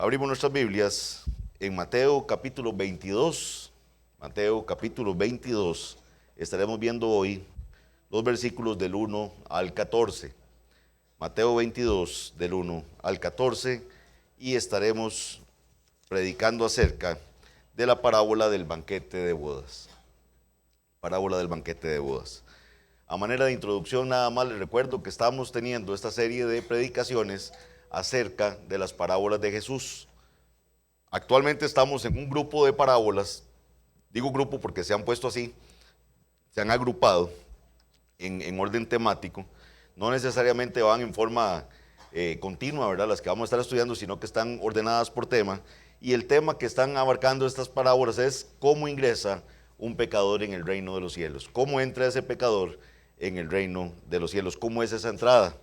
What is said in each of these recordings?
Abrimos nuestras Biblias en Mateo capítulo 22. Mateo capítulo 22. Estaremos viendo hoy los versículos del 1 al 14. Mateo 22, del 1 al 14, y estaremos predicando acerca de la parábola del banquete de bodas. Parábola del banquete de bodas. A manera de introducción, nada más les recuerdo que estamos teniendo esta serie de predicaciones acerca de las parábolas de Jesús. Actualmente estamos en un grupo de parábolas, digo grupo porque se han puesto así, se han agrupado en orden temático, no necesariamente van en forma continua, ¿verdad? Las que vamos a estar estudiando, sino que están ordenadas por tema, y el tema que están abarcando estas parábolas es cómo ingresa un pecador en el reino de los cielos, cómo entra ese pecador en el reino de los cielos, cómo es esa entrada.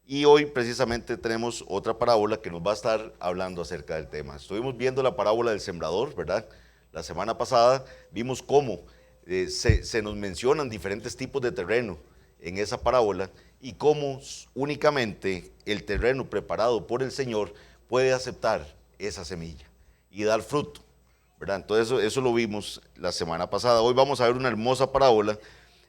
Y hoy precisamente tenemos otra parábola que nos va a estar hablando acerca del tema. Estuvimos viendo la parábola del sembrador, ¿verdad? La semana pasada vimos cómo se nos mencionan diferentes tipos de terreno en esa parábola y cómo únicamente el terreno preparado por el Señor puede aceptar esa semilla y dar fruto, ¿verdad? Entonces eso lo vimos la semana pasada. Hoy vamos a ver una hermosa parábola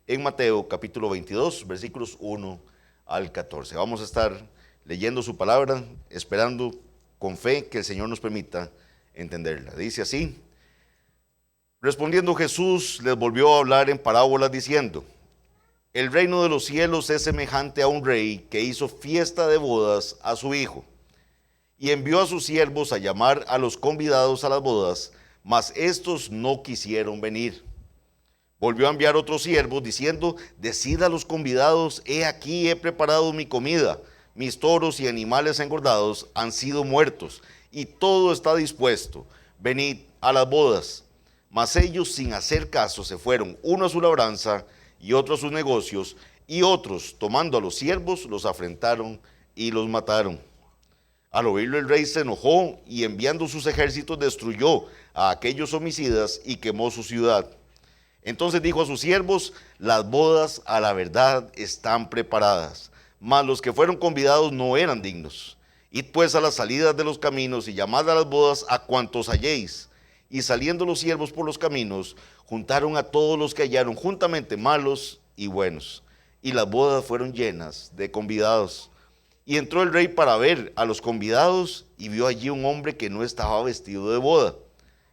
en Mateo capítulo 22, versículos 1 al 14. Vamos a estar leyendo su palabra, esperando con fe que el Señor nos permita entenderla. Dice así: respondiendo Jesús les volvió a hablar en parábolas diciendo: el reino de los cielos es semejante a un rey que hizo fiesta de bodas a su hijo, y envió a sus siervos a llamar a los convidados a las bodas, mas estos no quisieron venir. Volvió a enviar otros siervos diciendo: decid a los convidados, he aquí he preparado mi comida, mis toros y animales engordados han sido muertos, y todo está dispuesto, venid a las bodas. Mas ellos, sin hacer caso, se fueron, uno a su labranza y otro a sus negocios, y otros, tomando a los siervos, los afrentaron y los mataron. Al oírlo el rey se enojó y enviando sus ejércitos destruyó a aquellos homicidas y quemó su ciudad. Entonces dijo a sus siervos: las bodas a la verdad están preparadas, mas los que fueron convidados no eran dignos. Id pues a las salidas de los caminos y llamad a las bodas a cuantos halléis. Y saliendo los siervos por los caminos, juntaron a todos los que hallaron juntamente, malos y buenos. Y las bodas fueron llenas de convidados. Y entró el rey para ver a los convidados y vio allí un hombre que no estaba vestido de boda.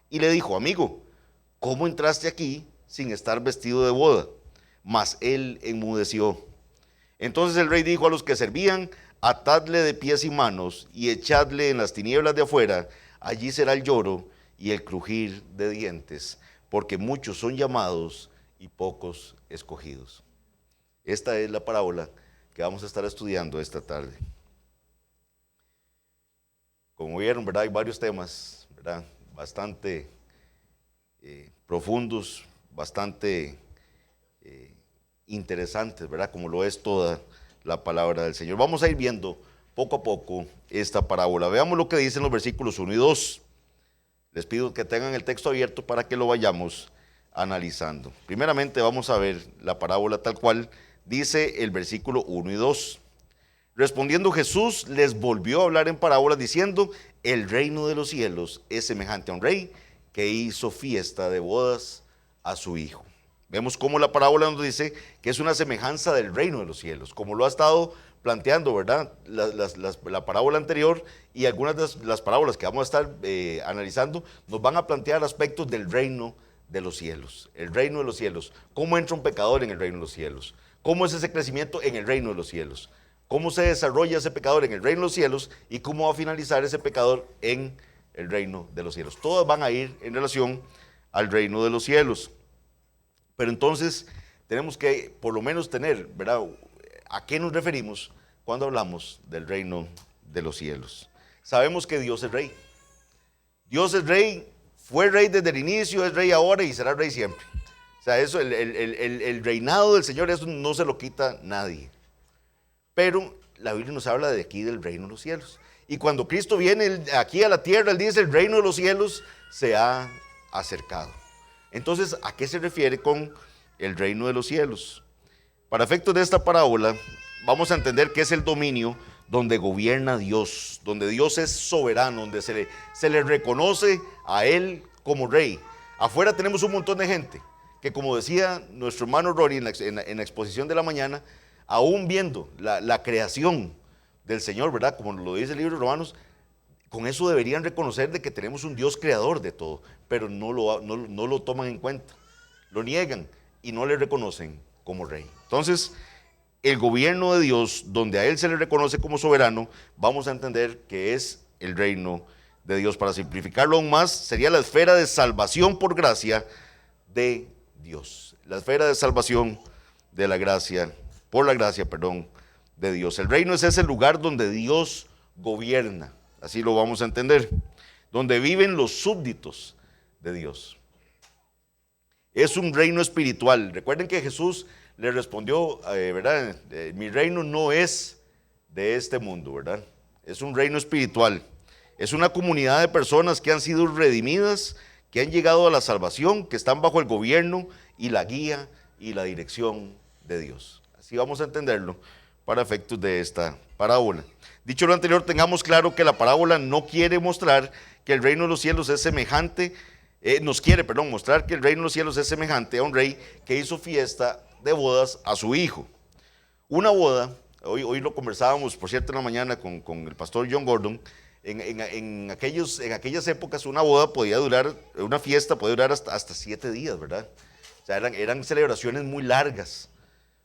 Y le dijo: amigo, ¿cómo entraste aquí sin estar vestido de boda? Mas él enmudeció. Entonces el rey dijo a los que servían: atadle de pies y manos y echadle en las tinieblas de afuera, allí será el lloro y el crujir de dientes, porque muchos son llamados y pocos escogidos. Esta es la parábola que vamos a estar estudiando esta tarde. Como vieron, ¿verdad? Hay varios temas, ¿verdad? Bastante profundos, bastante interesantes, ¿verdad? Como lo es toda la palabra del Señor. Vamos a ir viendo poco a poco esta parábola. Veamos lo que dicen los versículos 1 y 2. Les pido que tengan el texto abierto para que lo vayamos analizando. Primeramente vamos a ver la parábola tal cual dice el versículo 1 y 2. Respondiendo Jesús les volvió a hablar en parábolas diciendo: el reino de los cielos es semejante a un rey que hizo fiesta de bodas a su hijo. Vemos cómo la parábola nos dice que es una semejanza del reino de los cielos, como lo ha estado planteando, ¿verdad? La parábola anterior y algunas de las parábolas que vamos a estar analizando nos van a plantear aspectos del reino de los cielos. El reino de los cielos. ¿Cómo entra un pecador en el reino de los cielos? ¿Cómo es ese crecimiento en el reino de los cielos? ¿Cómo se desarrolla ese pecador en el reino de los cielos? ¿Y cómo va a finalizar ese pecador en el reino de los cielos? Todas van a ir en relación al reino de los cielos. Pero entonces tenemos que por lo menos tener, ¿verdad?, ¿a qué nos referimos cuando hablamos del reino de los cielos? Sabemos que Dios es rey. Dios es rey, fue rey desde el inicio, es rey ahora y será rey siempre. O sea, eso, el reinado del Señor, eso no se lo quita nadie. Pero la Biblia nos habla de aquí del reino de los cielos. Y cuando Cristo viene aquí a la tierra, Él dice: el reino de los cielos se ha acercado. Entonces, ¿a qué se refiere con el reino de los cielos? Para efectos de esta parábola, vamos a entender qué es el dominio donde gobierna Dios, donde Dios es soberano, donde se le reconoce a Él como rey. Afuera tenemos un montón de gente que, como decía nuestro hermano Rory en la exposición de la mañana, aún viendo la creación del Señor, ¿verdad? Como lo dice el libro de Romanos, con eso deberían reconocer de que tenemos un Dios creador de todo, pero no lo toman en cuenta, lo niegan y no le reconocen como rey. Entonces, el gobierno de Dios, donde a Él se le reconoce como soberano, vamos a entender que es el reino de Dios. Para simplificarlo aún más, sería la esfera de salvación por gracia de Dios. La esfera de salvación de la gracia, por la gracia, perdón, de Dios. El reino es ese lugar donde Dios gobierna, así lo vamos a entender, donde viven los súbditos de Dios. Es un reino espiritual. Recuerden que Jesús le respondió, ¿verdad? Mi reino no es de este mundo, ¿verdad? Es un reino espiritual. Es una comunidad de personas que han sido redimidas, que han llegado a la salvación, que están bajo el gobierno y la guía y la dirección de Dios. Así vamos a entenderlo para efectos de esta parábola. Dicho lo anterior, tengamos claro que la parábola no quiere mostrar que el reino de los cielos es semejante, mostrar que el reino de los cielos es semejante a un rey que hizo fiesta de bodas a su hijo. Una boda, hoy lo conversábamos, por cierto, en la mañana con el pastor John Gordon, en aquellas épocas una boda podía durar, una fiesta podía durar hasta 7 días, ¿verdad? O sea, eran celebraciones muy largas,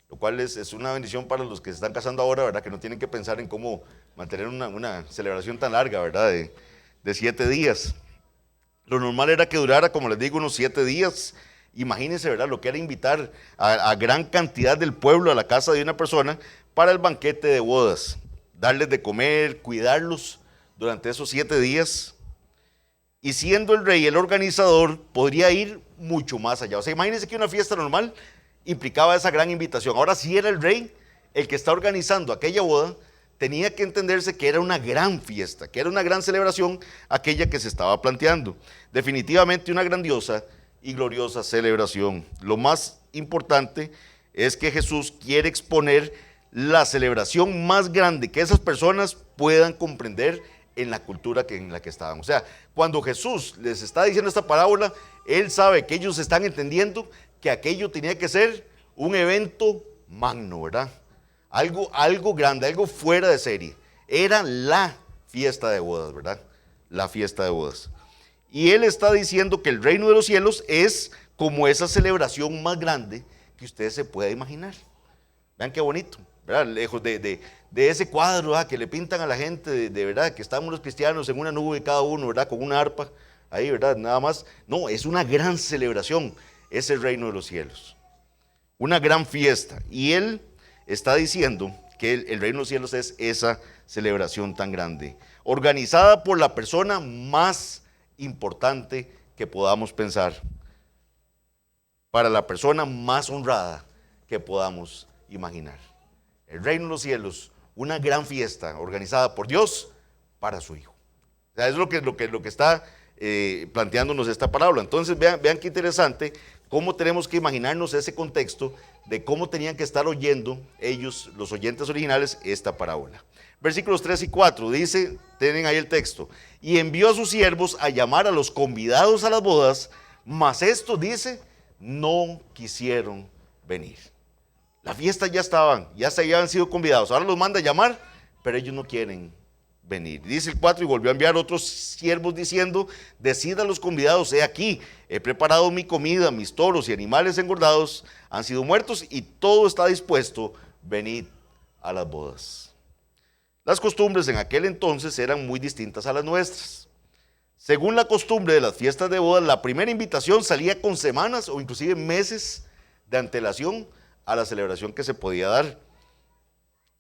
lo cual es una bendición para los que se están casando ahora, ¿verdad? Que no tienen que pensar en cómo mantener una celebración tan larga, ¿verdad? De 7 días. Lo normal era que durara, como les digo, unos 7 días. Imagínense, ¿verdad? Lo que era invitar a gran cantidad del pueblo a la casa de una persona para el banquete de bodas. Darles de comer, cuidarlos durante esos 7 días. Y siendo el rey el organizador, podría ir mucho más allá. O sea, imagínense que una fiesta normal implicaba esa gran invitación. Ahora, si era el rey el que está organizando aquella boda, tenía que entenderse que era una gran fiesta, que era una gran celebración aquella que se estaba planteando. Definitivamente una grandiosa y gloriosa celebración. Lo más importante es que Jesús quiere exponer la celebración más grande que esas personas puedan comprender en la cultura en la que estaban. O sea, cuando Jesús les está diciendo esta parábola, Él sabe que ellos están entendiendo que aquello tenía que ser un evento magno, ¿verdad? Algo grande, algo fuera de serie. Era la fiesta de bodas, ¿verdad? La fiesta de bodas. Y Él está diciendo que el reino de los cielos es como esa celebración más grande que usted se pueda imaginar. Vean qué bonito, ¿verdad? Lejos de ese cuadro, ¿verdad? Que le pintan a la gente, de verdad, que estamos los cristianos en una nube cada uno, ¿verdad? Con una arpa, ahí, ¿verdad? Nada más. No, es una gran celebración, es el reino de los cielos. Una gran fiesta. Y Él está diciendo que el reino de los cielos es esa celebración tan grande, organizada por la persona más importante que podamos pensar, para la persona más honrada que podamos imaginar. El reino de los cielos, una gran fiesta organizada por Dios para su Hijo. O sea, es lo que está planteándonos esta parábola. Entonces vean qué interesante cómo tenemos que imaginarnos ese contexto de cómo tenían que estar oyendo ellos, los oyentes originales, esta parábola. Versículos 3 y 4 dice, tienen ahí el texto, y envió a sus siervos a llamar a los convidados a las bodas, mas estos, dice, no quisieron venir. La fiesta ya estaban, ya se habían sido convidados, ahora los manda a llamar, pero ellos no quieren venir. Dice el 4, y volvió a enviar otros siervos diciendo, decid a los convidados, he aquí, he preparado mi comida, mis toros y animales engordados han sido muertos y todo está dispuesto, venid a las bodas. Las costumbres en aquel entonces eran muy distintas a las nuestras. Según la costumbre de las fiestas de bodas, la primera invitación salía con semanas o inclusive meses de antelación a la celebración que se podía dar.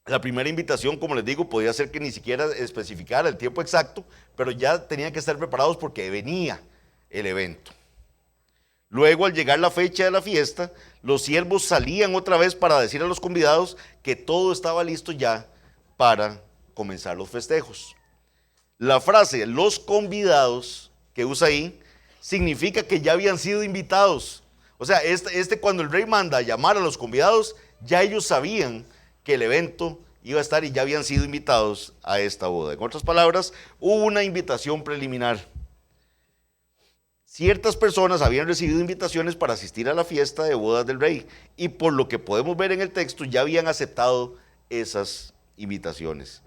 La primera invitación, como les digo, podía ser que ni siquiera especificara el tiempo exacto, pero ya tenían que estar preparados porque venía el evento. Luego, al llegar la fecha de la fiesta, los siervos salían otra vez para decir a los convidados que todo estaba listo ya para comenzar los festejos. La frase los convidados que usa ahí significa que ya habían sido invitados. O sea, cuando el rey manda a llamar a los convidados, ya ellos sabían que el evento iba a estar y ya habían sido invitados a esta boda. En otras palabras, hubo una invitación preliminar. Ciertas personas habían recibido invitaciones para asistir a la fiesta de bodas del rey y por lo que podemos ver en el texto ya habían aceptado esas invitaciones.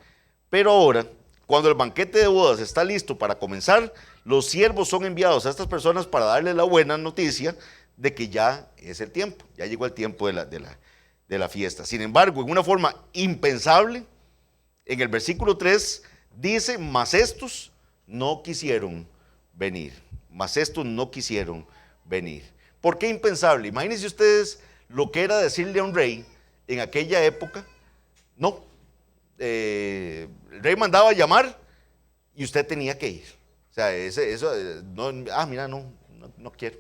Pero ahora, cuando el banquete de bodas está listo para comenzar, los siervos son enviados a estas personas para darles la buena noticia de que ya es el tiempo, ya llegó el tiempo de la fiesta. Sin embargo, en una forma impensable, en el versículo 3 dice, mas estos no quisieron venir. Mas estos no quisieron venir. ¿Por qué impensable? Imagínense ustedes lo que era decirle a un rey en aquella época, no, el rey mandaba a llamar y usted tenía que ir. O sea, mira, no quiero.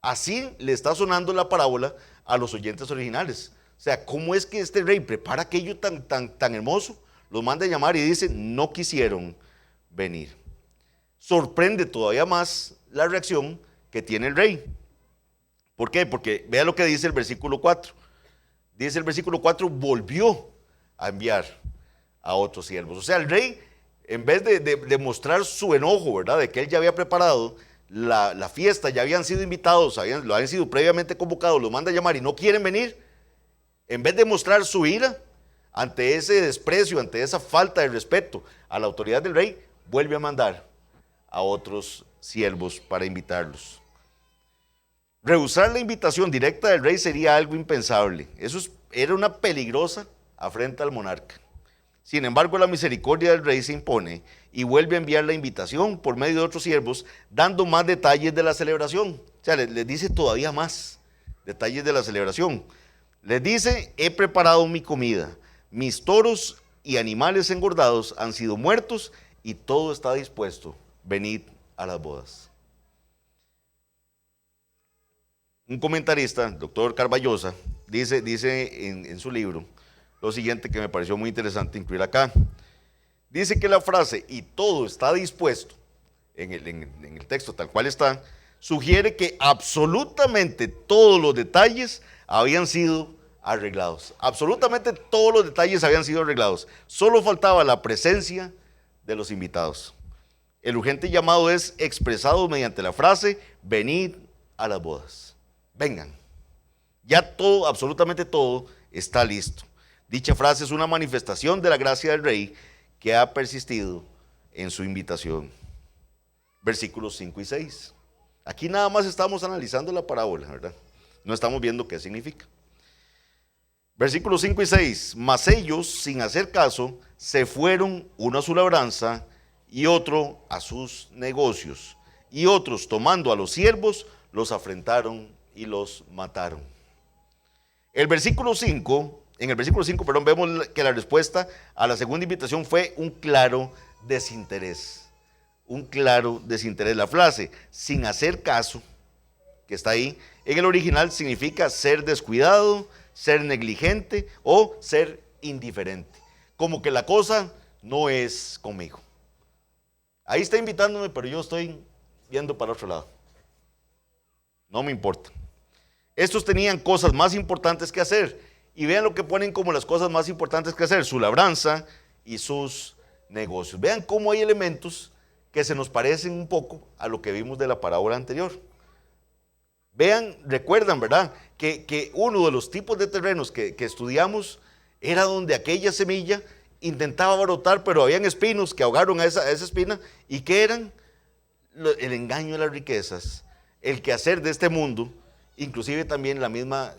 Así le está sonando la parábola a los oyentes originales. O sea, ¿cómo es que este rey prepara aquello tan hermoso? Los manda a llamar y dice, no quisieron venir. Sorprende todavía más la reacción que tiene el rey. ¿Por qué? Porque vea lo que dice el versículo 4. Dice el versículo 4, volvió a enviar a otros siervos. O sea, el rey, en vez de mostrar su enojo, ¿verdad? De que él ya había preparado la fiesta, ya habían sido invitados, lo habían sido previamente convocados, los manda a llamar y no quieren venir. En vez de mostrar su ira ante ese desprecio, ante esa falta de respeto a la autoridad del rey, vuelve a mandar a otros siervos para invitarlos. Rehusar la invitación directa del rey sería algo impensable. Era una peligrosa afrenta al monarca. Sin embargo, la misericordia del rey se impone y vuelve a enviar la invitación por medio de otros siervos, dando más detalles de la celebración. O sea, les dice todavía más detalles de la celebración. Les dice, he preparado mi comida, mis toros y animales engordados han sido muertos y todo está dispuesto. Venid a las bodas. Un comentarista, el doctor Carballosa, dice en su libro lo siguiente que me pareció muy interesante incluir acá. Dice que la frase, y todo está dispuesto, en el texto tal cual está, sugiere que absolutamente todos los detalles habían sido arreglados. Absolutamente todos los detalles habían sido arreglados. Solo faltaba la presencia de los invitados. El urgente llamado es expresado mediante la frase, venid a las bodas. Vengan. Ya todo, absolutamente todo, está listo. Dicha frase es una manifestación de la gracia del rey que ha persistido en su invitación. Versículos 5 y 6. Aquí nada más estamos analizando la parábola, ¿verdad? No estamos viendo qué significa. Versículos 5 y 6. Mas ellos, sin hacer caso, se fueron, uno a su labranza y otro a sus negocios. Y otros, tomando a los siervos, los afrentaron y los mataron. En el versículo 5, vemos que la respuesta a la segunda invitación fue un claro desinterés. Un claro desinterés. La frase, sin hacer caso, que está ahí, en el original significa ser descuidado, ser negligente o ser indiferente. Como que la cosa no es conmigo. Ahí está invitándome, pero yo estoy viendo para otro lado. No me importa. Estos tenían cosas más importantes que hacer. Y vean lo que ponen como las cosas más importantes que hacer: su labranza y sus negocios. Vean cómo hay elementos que se nos parecen un poco a lo que vimos de la parábola anterior. Vean, recuerdan, ¿verdad? Que uno de los tipos de terrenos que estudiamos era donde aquella semilla intentaba brotar, pero habían espinos que ahogaron a esa espina. ¿Y qué eran? El engaño de las riquezas, el quehacer de este mundo, inclusive también la misma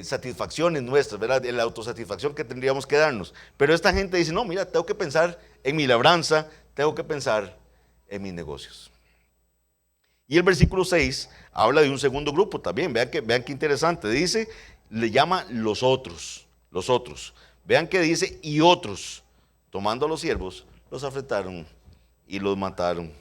satisfacciones nuestras, ¿verdad? La autosatisfacción que tendríamos que darnos. Pero esta gente dice, no, mira, tengo que pensar en mi labranza, tengo que pensar en mis negocios. Y el versículo 6 habla de un segundo grupo también. Vean qué interesante. Dice, le llama los otros. Vean que dice, y otros, tomando a los siervos, los afrentaron y los mataron.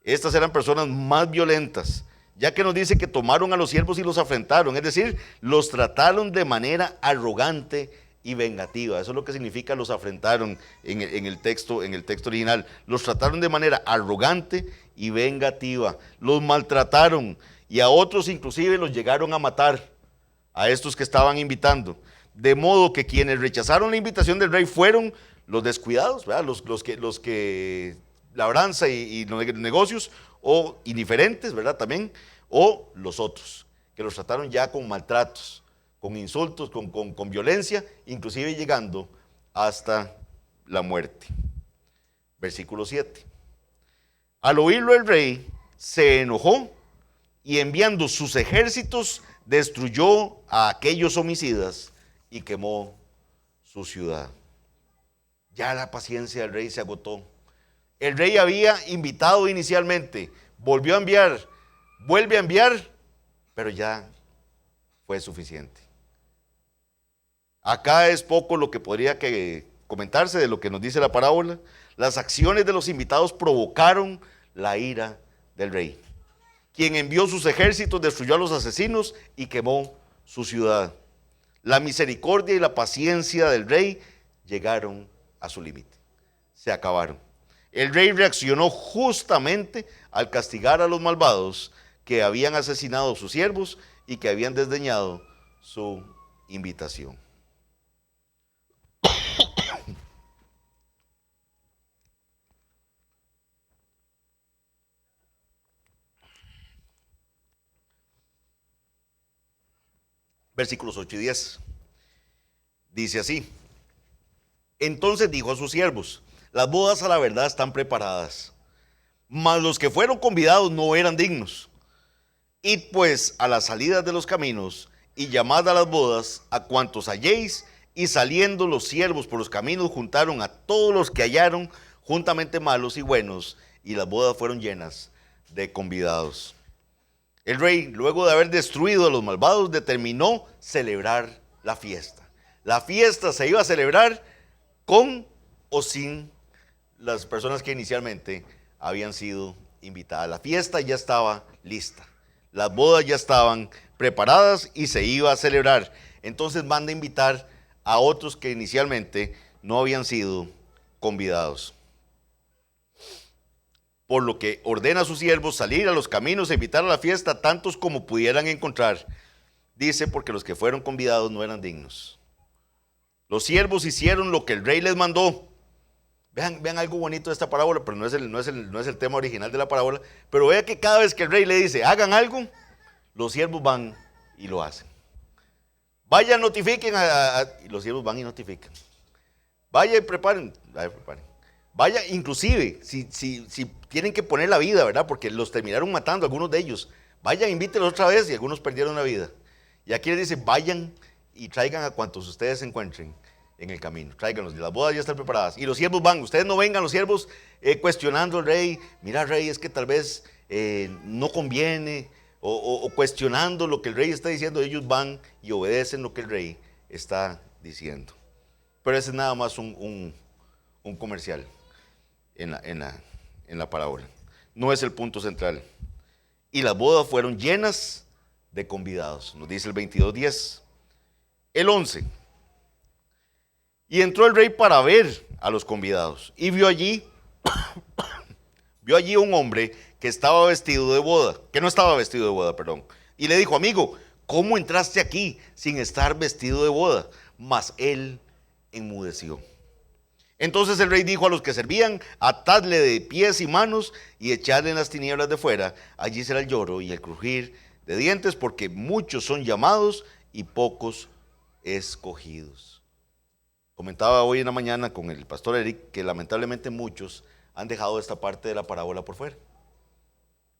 Estas eran personas más violentas, ya que nos dice que tomaron a los siervos y los afrentaron, es decir, los trataron de manera arrogante y vengativa. Eso es lo que significa los afrentaron en el texto original. Los trataron de manera arrogante y vengativa, los maltrataron y a otros inclusive los llegaron a matar, a estos que estaban invitando. De modo que quienes rechazaron la invitación del rey fueron los descuidados, ¿verdad? Los que labranza y negocios, o indiferentes, ¿verdad? También, o los otros, que los trataron ya con maltratos, con insultos, con violencia, inclusive llegando hasta la muerte. Versículo 7. Al oírlo el rey se enojó y enviando sus ejércitos destruyó a aquellos homicidas y quemó su ciudad. Ya la paciencia del rey se agotó. El rey había invitado inicialmente, volvió a enviar, vuelve a enviar, pero ya fue suficiente. Acá es poco lo que podría comentarse de lo que nos dice la parábola. Las acciones de los invitados provocaron la ira del rey, quien envió sus ejércitos, destruyó a los asesinos y quemó su ciudad. La misericordia y la paciencia del rey llegaron a su límite, se acabaron. El rey reaccionó justamente al castigar a los malvados que habían asesinado a sus siervos y que habían desdeñado su invitación. Versículos 8 y 10. Dice así: entonces dijo a sus siervos: las bodas a la verdad están preparadas, mas los que fueron convidados no eran dignos. Id pues a las salidas de los caminos y llamad a las bodas a cuantos halléis. Y saliendo los siervos por los caminos juntaron a todos los que hallaron, juntamente malos y buenos, y las bodas fueron llenas de convidados. El rey, luego de haber destruido a los malvados, determinó celebrar la fiesta. La fiesta se iba a celebrar con o sin las personas que inicialmente habían sido invitadas. La fiesta ya estaba lista, las bodas ya estaban preparadas y se iba a celebrar. Entonces manda invitar a otros que inicialmente no habían sido convidados. Por lo que ordena a sus siervos salir a los caminos e invitar a la fiesta tantos como pudieran encontrar. Dice, porque los que fueron convidados no eran dignos. Los siervos hicieron lo que el rey les mandó. Vean algo bonito de esta parábola, pero no es el tema original de la parábola. Pero vea que cada vez que el rey le dice, hagan algo, los siervos van y lo hacen. Vayan, notifiquen, y los siervos van y notifican. Vaya y preparen. Vaya, inclusive, si tienen que poner la vida, ¿verdad? Porque los terminaron matando, algunos de ellos. Vayan, invítenlos otra vez, y algunos perdieron la vida. Y aquí les dice, vayan y traigan a cuantos ustedes encuentren en el camino. Tráiganlos, las bodas ya están preparadas. Y los siervos van, ustedes no vengan, los siervos cuestionando al rey. Mira, rey, es que tal vez no conviene, o cuestionando lo que el rey está diciendo. Ellos van y obedecen lo que el rey está diciendo. Pero ese es nada más un comercial en la parábola. No es el punto central. Y las bodas fueron llenas de convidados, nos dice el 22:10. El 11. Y entró el rey para ver a los convidados y vio allí un hombre que estaba vestido de boda, que no estaba vestido de boda, perdón. Y le dijo, amigo, ¿cómo entraste aquí sin estar vestido de boda? Mas él enmudeció. Entonces el rey dijo a los que servían, atadle de pies y manos y echadle en las tinieblas de fuera. Allí será el lloro y el crujir de dientes, porque muchos son llamados y pocos escogidos. Comentaba hoy en la mañana con el pastor Eric que lamentablemente muchos han dejado esta parte de la parábola por fuera.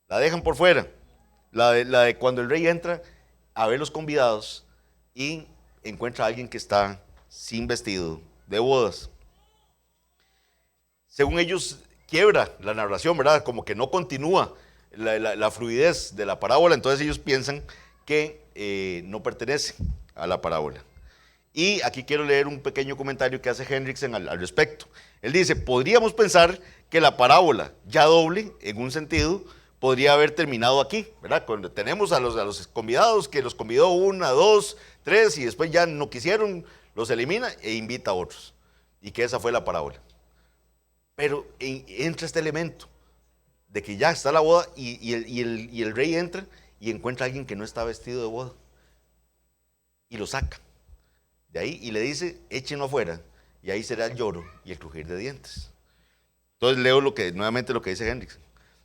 La dejan por fuera. La de cuando el rey entra a ver los convidados y encuentra a alguien que está sin vestido de bodas. Según ellos, quiebra la narración, ¿verdad? Como que no continúa la fluidez de la parábola, entonces ellos piensan que no pertenece a la parábola. Y aquí quiero leer un pequeño comentario que hace Hendrickson al respecto. Él dice, podríamos pensar que la parábola, ya doble, en un sentido, podría haber terminado aquí, ¿verdad? Cuando tenemos a los convidados, que los convidó 1, 2, 3, y después ya no quisieron, los elimina e invita a otros. Y que esa fue la parábola. Pero entra este elemento de que ya está la boda y el rey entra y encuentra a alguien que no está vestido de boda y lo saca. de ahí y le dice, échenlo afuera, y ahí será el lloro y el crujir de dientes. Entonces leo nuevamente lo que dice Hendricks.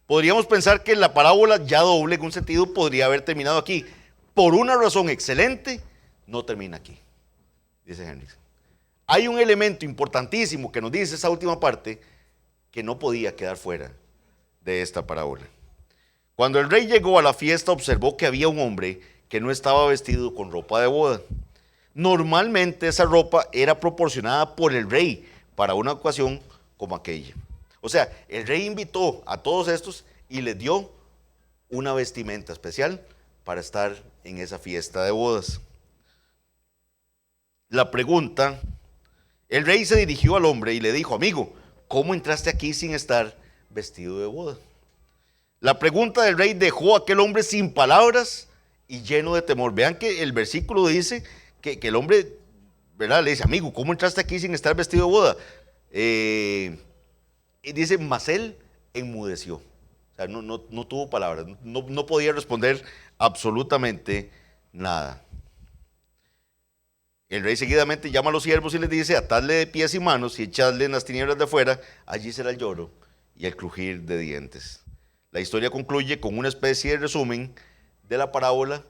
Podríamos pensar que la parábola ya doble en un sentido podría haber terminado aquí. Por una razón excelente, no termina aquí, dice Hendricks. Hay un elemento importantísimo que nos dice esa última parte que no podía quedar fuera de esta parábola. Cuando el rey llegó a la fiesta, observó que había un hombre que no estaba vestido con ropa de boda. Normalmente esa ropa era proporcionada por el rey para una ocasión como aquella. O sea, el rey invitó a todos estos y les dio una vestimenta especial para estar en esa fiesta de bodas. La pregunta, el rey se dirigió al hombre y le dijo, amigo, ¿cómo entraste aquí sin estar vestido de boda? La pregunta del rey dejó a aquel hombre sin palabras y lleno de temor. Vean que el versículo dice que el hombre, ¿verdad?, le dice, amigo, ¿cómo entraste aquí sin estar vestido de boda? Y dice, mas él enmudeció. O sea, no tuvo palabras, no podía responder absolutamente nada. El rey seguidamente llama a los siervos y les dice, atadle de pies y manos y echadle en las tinieblas de afuera, allí será el lloro y el crujir de dientes. La historia concluye con una especie de resumen de la parábola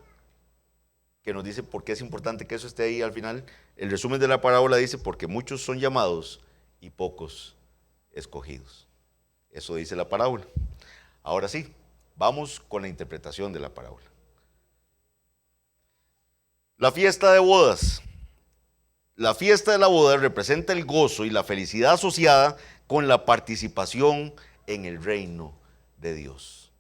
que nos dice por qué es importante que eso esté ahí al final. El resumen de la parábola dice, porque muchos son llamados y pocos escogidos. Eso dice la parábola. Ahora sí, vamos con la interpretación de la parábola. La fiesta de bodas. La fiesta de la boda representa el gozo y la felicidad asociada con la participación en el reino de Dios.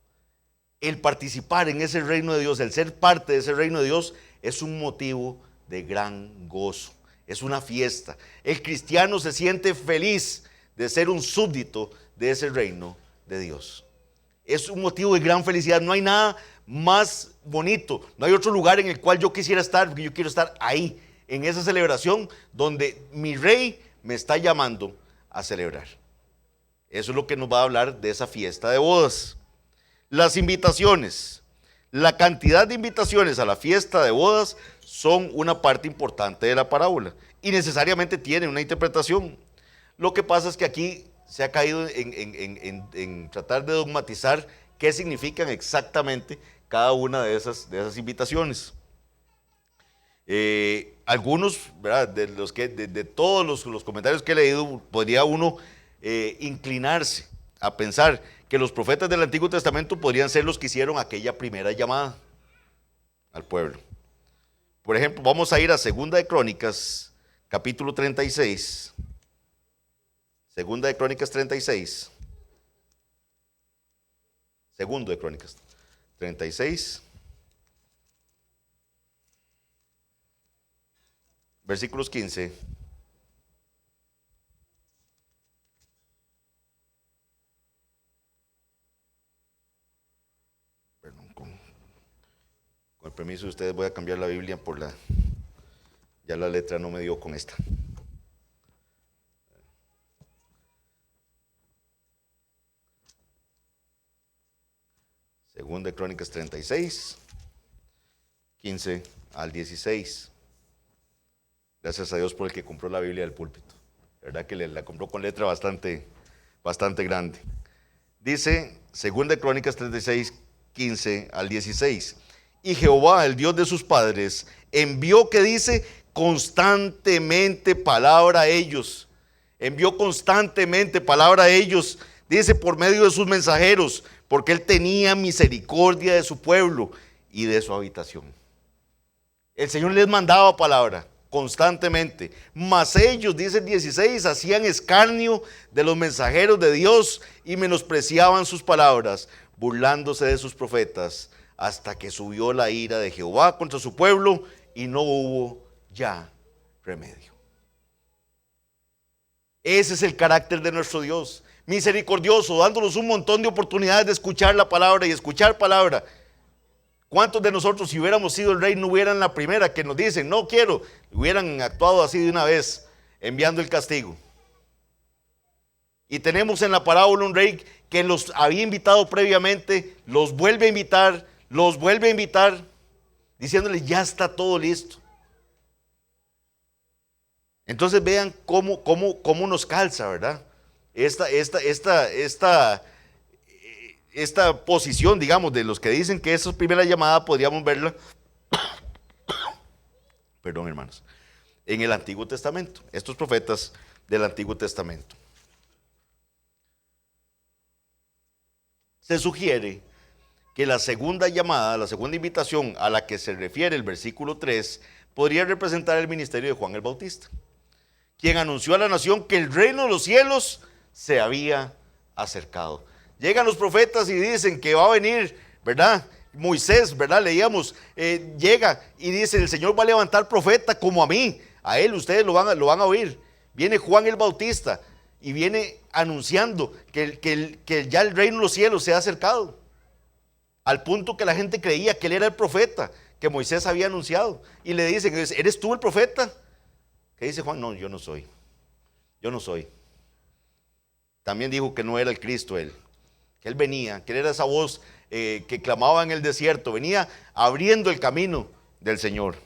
El participar en ese reino de Dios, el ser parte de ese reino de Dios, es un motivo de gran gozo. Es una fiesta. El cristiano se siente feliz de ser un súbdito de ese reino de Dios. Es un motivo de gran felicidad. No hay nada más bonito. No hay otro lugar en el cual yo quisiera estar, porque yo quiero estar ahí, en esa celebración donde mi rey me está llamando a celebrar. Eso es lo que nos va a hablar de esa fiesta de bodas. Las invitaciones. La cantidad de invitaciones a la fiesta de bodas son una parte importante de la parábola y necesariamente tienen una interpretación. Lo que pasa es que aquí se ha caído en tratar de dogmatizar qué significan exactamente cada una de esas invitaciones. Algunos, ¿verdad?, de todos los comentarios que he leído, podría uno inclinarse a pensar que los profetas del Antiguo Testamento podrían ser los que hicieron aquella primera llamada al pueblo. Por ejemplo, vamos a ir a Segunda de Crónicas, capítulo 36. Segunda de Crónicas 36. Segundo de Crónicas 36. Versículos 15. Perdón, con el permiso de ustedes voy a cambiar la Biblia por ya la letra no me dio con esta. Segunda de Crónicas 36, 15 al 16. Gracias a Dios por el que compró la Biblia del púlpito. La verdad que la compró con letra bastante grande. Dice, Segunda de Crónicas 36, 15 al 16. Y Jehová, el Dios de sus padres, envió, que dice, constantemente palabra a ellos. Envió constantemente palabra a ellos, dice, por medio de sus mensajeros, porque él tenía misericordia de su pueblo y de su habitación. El Señor les mandaba palabra constantemente, mas ellos, dice el 16, hacían escarnio de los mensajeros de Dios y menospreciaban sus palabras, burlándose de sus profetas, hasta que subió la ira de Jehová contra su pueblo y no hubo ya remedio. Ese es el carácter de nuestro Dios, misericordioso, dándonos un montón de oportunidades de escuchar la palabra y escuchar palabra. ¿Cuántos de nosotros, si hubiéramos sido el rey, no hubieran la primera que nos dicen, no quiero, hubieran actuado así de una vez, enviando el castigo? Y tenemos en la parábola un rey que los había invitado previamente, los vuelve a invitar, diciéndoles, ya está todo listo. Entonces vean cómo nos calza, ¿verdad? Esta posición, digamos, de los que dicen que esa es primera llamada, podríamos verla, perdón hermanos, en el Antiguo Testamento, estos profetas del Antiguo Testamento. Se sugiere que la segunda llamada, la segunda invitación a la que se refiere el versículo 3, podría representar el ministerio de Juan el Bautista, quien anunció a la nación que el reino de los cielos se había acercado. Llegan los profetas y dicen que va a venir, ¿verdad? Moisés, ¿verdad? Leíamos, llega y dice, el Señor va a levantar profeta como a mí, a él ustedes lo van a oír. Viene Juan el Bautista y viene anunciando que ya el reino de los cielos se ha acercado, al punto que la gente creía que él era el profeta que Moisés había anunciado. Y le dicen, ¿eres tú el profeta? ¿Qué dice Juan? No, yo no soy. Yo no soy. También dijo que no era el Cristo él, que él venía, que él era esa voz que clamaba en el desierto, venía abriendo el camino del Señor.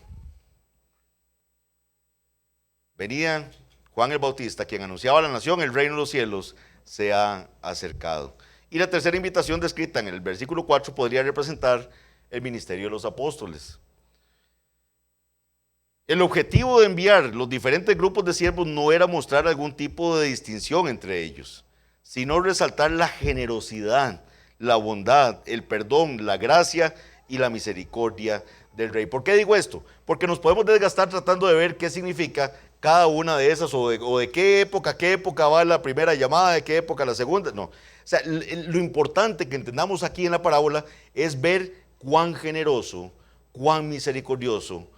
Venía Juan el Bautista, quien anunciaba a la nación, el reino de los cielos se ha acercado. Y la tercera invitación descrita en el versículo 4 podría representar el ministerio de los apóstoles. El objetivo de enviar los diferentes grupos de siervos no era mostrar algún tipo de distinción entre ellos, sino resaltar la generosidad, la bondad, el perdón, la gracia y la misericordia del Rey. ¿Por qué digo esto? Porque nos podemos desgastar tratando de ver qué significa cada una de esas o de qué época va la primera llamada, de qué época la segunda. No, o sea, lo importante que entendamos aquí en la parábola es ver cuán generoso, cuán misericordioso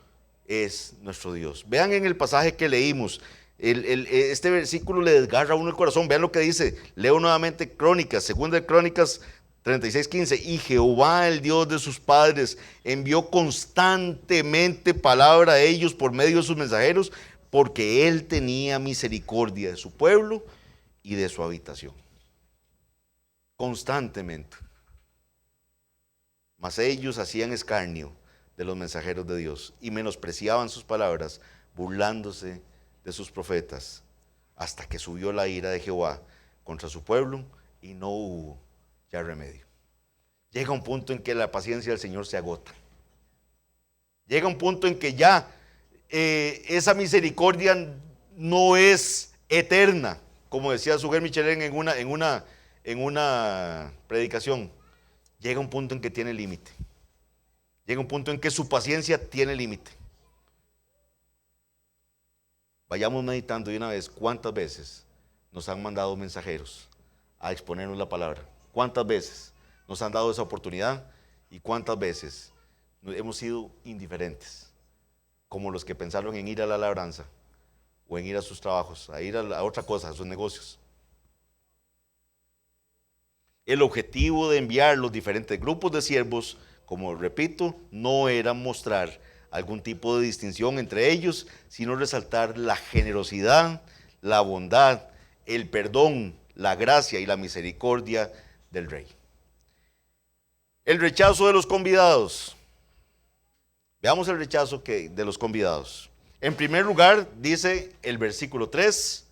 es nuestro Dios. Vean en el pasaje que leímos, este versículo le desgarra a uno el corazón. Vean lo que dice, leo nuevamente Crónicas, segunda de Crónicas 36:15, y Jehová, el Dios de sus padres, envió constantemente palabra a ellos por medio de sus mensajeros, porque él tenía misericordia de su pueblo y de su habitación. Constantemente. Mas ellos hacían escarnio de los mensajeros de Dios y menospreciaban sus palabras, burlándose de sus profetas, hasta que subió la ira de Jehová contra su pueblo y no hubo ya remedio. Llega un punto en que la paciencia del Señor se agota. Llega un punto en que ya esa misericordia no es eterna, como decía Suger Michelén en una predicación. Llega un punto en que tiene límite. Llega un punto en que su paciencia tiene límite. Vayamos meditando de una vez cuántas veces nos han mandado mensajeros a exponernos la palabra. Cuántas veces nos han dado esa oportunidad y cuántas veces hemos sido indiferentes, como los que pensaron en ir a la labranza o en ir a sus trabajos, a ir a otra cosa, a sus negocios. El objetivo de enviar los diferentes grupos de siervos, como repito, no era mostrar algún tipo de distinción entre ellos, sino resaltar la generosidad, la bondad, el perdón, la gracia y la misericordia del Rey. El rechazo de los convidados. Veamos el rechazo de los convidados. En primer lugar, dice el versículo 3,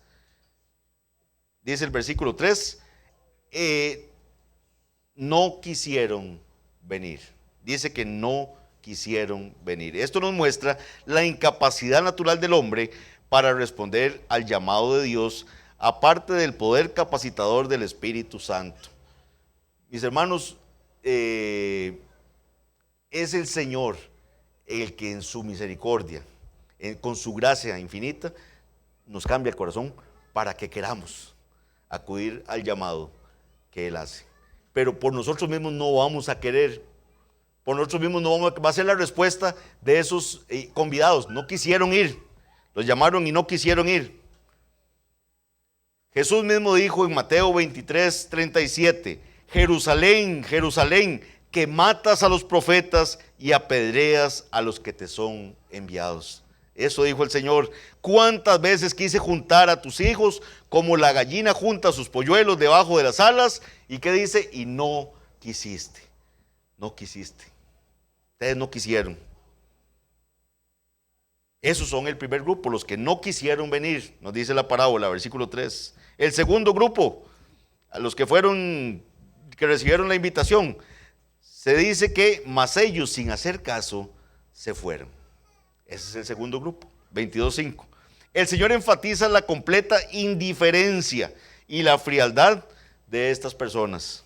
no quisieron venir. Dice que no quisieron venir. Esto nos muestra la incapacidad natural del hombre para responder al llamado de Dios, aparte del poder capacitador del Espíritu Santo. Mis hermanos, es el Señor el que en su misericordia, con su gracia infinita, nos cambia el corazón para que queramos acudir al llamado que Él hace. Pero por nosotros mismos no vamos a querer. Por nosotros mismos no vamos a, va a ser la respuesta de esos convidados. No quisieron ir. Los llamaron y no quisieron ir. Jesús mismo dijo en Mateo 23:37, Jerusalén, Jerusalén, que matas a los profetas y apedreas a los que te son enviados. Eso dijo el Señor. ¿Cuántas veces quise juntar a tus hijos como la gallina junta sus polluelos debajo de las alas? ¿Y qué dice? Y no quisiste. No quisiste. Ustedes no quisieron. Esos son el primer grupo, los que no quisieron venir, nos dice la parábola, versículo 3. El segundo grupo, a los que recibieron la invitación, se dice que mas ellos, sin hacer caso, se fueron. Ese es el segundo grupo, 22:5. El Señor enfatiza la completa indiferencia y la frialdad de estas personas.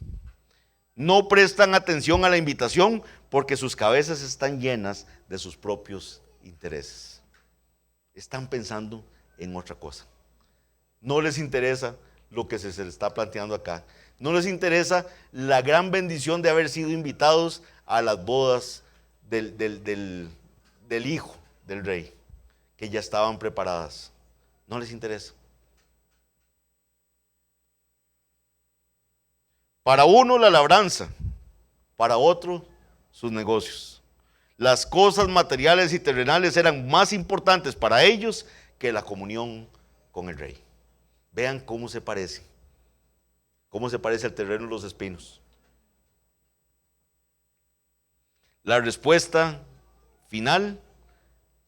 No prestan atención a la invitación porque sus cabezas están llenas de sus propios intereses. Están pensando en otra cosa. No les interesa lo que se les está planteando acá. No les interesa la gran bendición de haber sido invitados a las bodas del hijo del rey, que ya estaban preparadas. No les interesa. Para uno la labranza, para otro sus negocios. Las cosas materiales y terrenales eran más importantes para ellos que la comunión con el rey. Vean cómo se parece el terreno de los espinos. La respuesta final,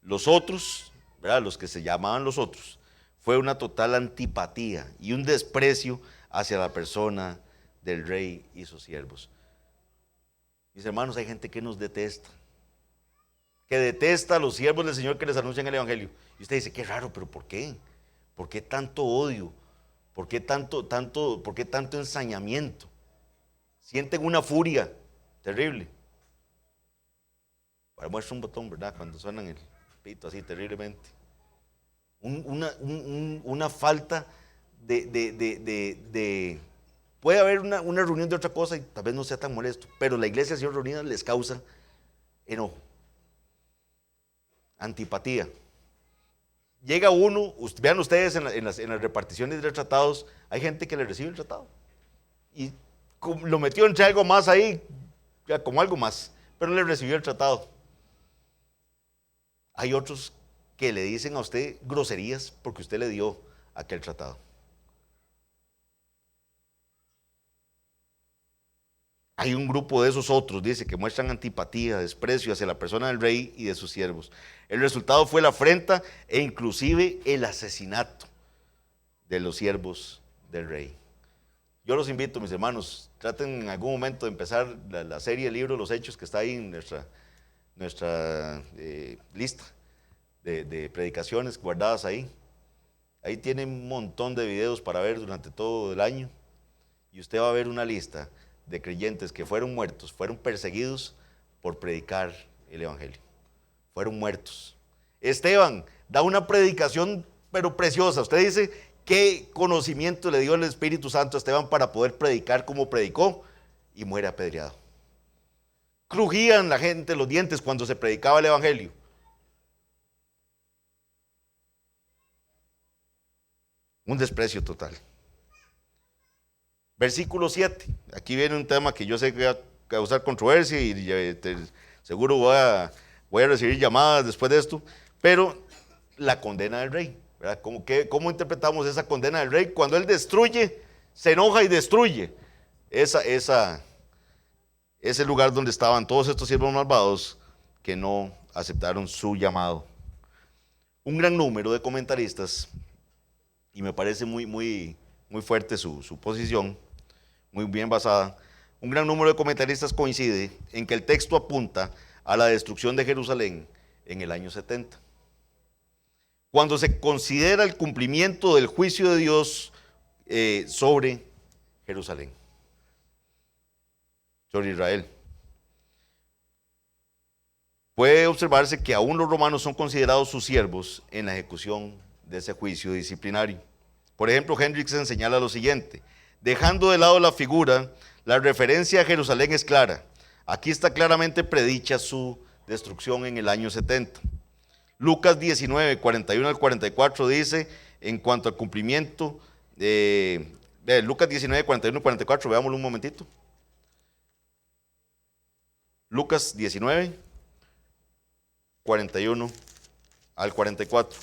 los otros, ¿verdad? Los que se llamaban los otros, fue una total antipatía y un desprecio hacia la persona del rey y sus siervos. Mis hermanos, hay gente que nos detesta, que detesta a los siervos del Señor que les anuncian el Evangelio. Y usted dice, qué raro, pero ¿por qué? ¿Por qué tanto odio? ¿Por qué tanto ensañamiento? Sienten una furia terrible. Ahora muestra un botón, ¿verdad? Cuando suenan el pito así terriblemente. Una falta de puede haber una reunión de otra cosa y tal vez no sea tan molesto, pero la iglesia así reunida les causa enojo, antipatía. Llega uno, vean ustedes en las reparticiones de tratados, hay gente que le recibe el tratado y lo metió entre algo más ahí, ya como algo más, pero le recibió el tratado. Hay otros que le dicen a usted groserías porque usted le dio aquel tratado. Hay un grupo de esos otros, dice, que muestran antipatía, desprecio hacia la persona del rey y de sus siervos. El resultado fue la afrenta e inclusive el asesinato de los siervos del rey. Yo los invito, mis hermanos, traten en algún momento de empezar la serie, el libro Los Hechos, que está ahí en nuestra lista de predicaciones guardadas ahí. Ahí tiene un montón de videos para ver durante todo el año y usted va a ver una lista de creyentes que fueron muertos, fueron perseguidos por predicar el Evangelio. Fueron muertos. Esteban da una predicación pero preciosa. Usted dice, ¿qué conocimiento le dio el Espíritu Santo a Esteban para poder predicar como predicó? Y muere apedreado. Crujían la gente los dientes cuando se predicaba el Evangelio. Un desprecio total. Versículo 7. Aquí viene un tema que yo sé que va a causar controversia y seguro voy a recibir llamadas después de esto, pero la condena del rey, ¿verdad? ¿Cómo interpretamos esa condena del rey? Cuando él destruye, se enoja y destruye ese lugar donde estaban todos estos siervos malvados que no aceptaron su llamado. Un gran número de comentaristas, y me parece muy fuerte su posición, muy bien basada. Un gran número de comentaristas coincide en que el texto apunta a la destrucción de Jerusalén en el año 70. Cuando se considera el cumplimiento del juicio de Dios sobre Jerusalén, sobre Israel. Puede observarse que aún los romanos son considerados sus siervos en la ejecución de ese juicio disciplinario. Por ejemplo, Hendrickson señala lo siguiente: dejando de lado la figura, la referencia a Jerusalén es clara. Aquí está claramente predicha su destrucción en el año 70. Lucas 19, 41 al 44 dice, en cuanto al cumplimiento, Lucas 19, 41 al 44, veámoslo un momentito. Lucas 19, 41 al 44.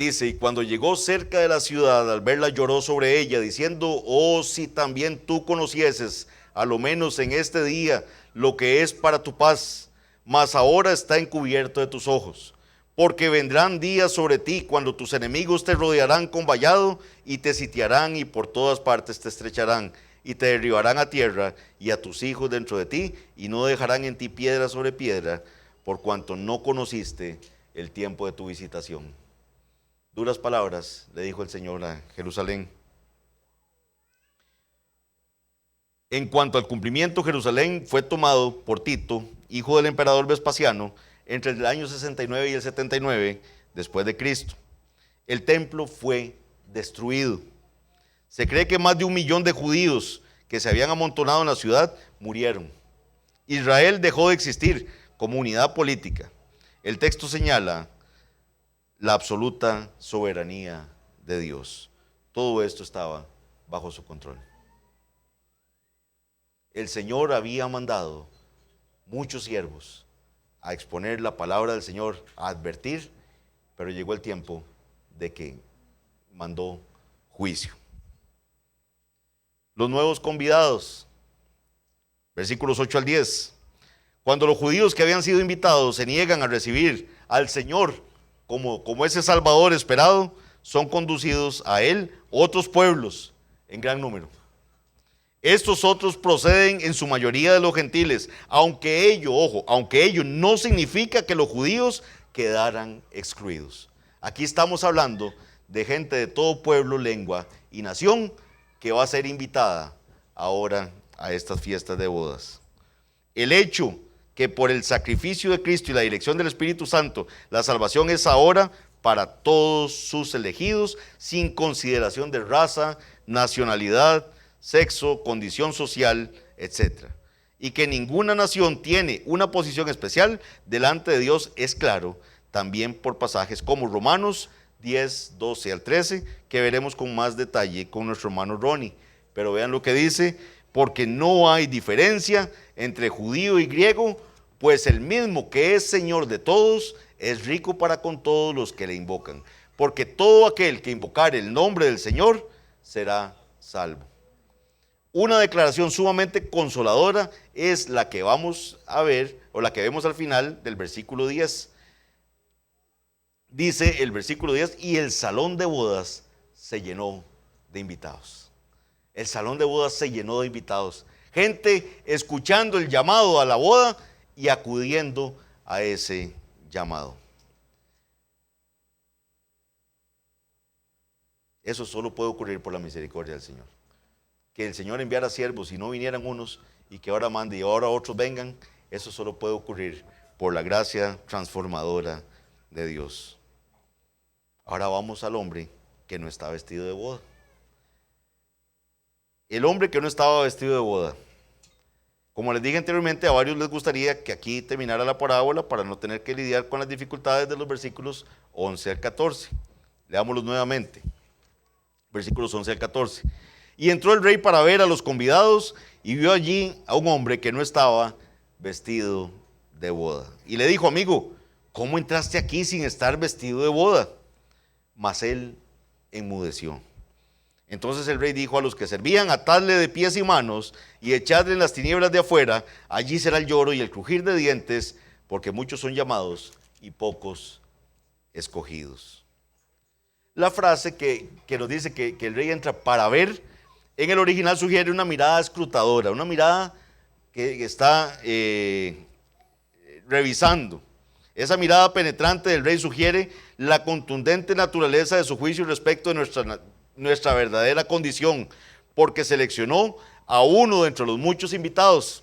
Dice, y cuando llegó cerca de la ciudad, al verla lloró sobre ella, diciendo, oh, si también tú conocieses, a lo menos en este día, lo que es para tu paz, mas ahora está encubierto de tus ojos. Porque vendrán días sobre ti cuando tus enemigos te rodearán con vallado y te sitiarán y por todas partes te estrecharán y te derribarán a tierra y a tus hijos dentro de ti y no dejarán en ti piedra sobre piedra por cuanto no conociste el tiempo de tu visitación. Duras palabras le dijo el Señor a Jerusalén. En cuanto al cumplimiento, Jerusalén fue tomado por Tito, hijo del emperador Vespasiano, entre el año 69 y el 79 después de Cristo. El templo fue destruido. Se cree que más de 1 millón de judíos que se habían amontonado en la ciudad murieron. Israel dejó de existir como unidad política. El texto señala la absoluta soberanía de Dios. Todo esto estaba bajo su control. El Señor había mandado muchos siervos a exponer la palabra del Señor, a advertir, pero llegó el tiempo de que mandó juicio. Los nuevos convidados, versículos 8 al 10. Cuando los judíos que habían sido invitados se niegan a recibir al Señor como ese Salvador esperado, son conducidos a Él otros pueblos en gran número. Estos otros proceden en su mayoría de los gentiles, aunque ello no significa que los judíos quedaran excluidos. Aquí estamos hablando de gente de todo pueblo, lengua y nación que va a ser invitada ahora a estas fiestas de bodas. El hecho que por el sacrificio de Cristo y la dirección del Espíritu Santo, la salvación es ahora para todos sus elegidos, sin consideración de raza, nacionalidad, sexo, condición social, etc. Y que ninguna nación tiene una posición especial delante de Dios es claro, también por pasajes como Romanos 10, 12 al 13, que veremos con más detalle con nuestro hermano Ronnie. Pero vean lo que dice, porque no hay diferencia entre judío y griego, pues el mismo que es Señor de todos, es rico para con todos los que le invocan. Porque todo aquel que invocare el nombre del Señor será salvo. Una declaración sumamente consoladora es la que vamos a ver, o la que vemos al final del versículo 10. Dice el versículo 10, y el salón de bodas se llenó de invitados. El salón de bodas se llenó de invitados. Gente escuchando el llamado a la boda y acudiendo a ese llamado. Eso solo puede ocurrir por la misericordia del Señor. Que el Señor enviara siervos y no vinieran unos, y que ahora mande y ahora otros vengan, eso solo puede ocurrir por la gracia transformadora de Dios. Ahora vamos al hombre que no está vestido de boda. El hombre que no estaba vestido de boda. Como les dije anteriormente, a varios les gustaría que aquí terminara la parábola para no tener que lidiar con las dificultades de los versículos 11 al 14. Leámoslos nuevamente. Versículos 11 al 14. Y entró el rey para ver a los convidados y vio allí a un hombre que no estaba vestido de boda. Y le dijo, amigo, ¿cómo entraste aquí sin estar vestido de boda? Mas él enmudeció. Entonces el rey dijo a los que servían, atadle de pies y manos y echadle en las tinieblas de afuera, allí será el lloro y el crujir de dientes, porque muchos son llamados y pocos escogidos. La frase que nos dice que el rey entra para ver, en el original sugiere una mirada escrutadora, una mirada que está revisando. Esa mirada penetrante del rey sugiere la contundente naturaleza de su juicio respecto de nuestra verdadera condición, porque seleccionó a uno de entre los muchos invitados.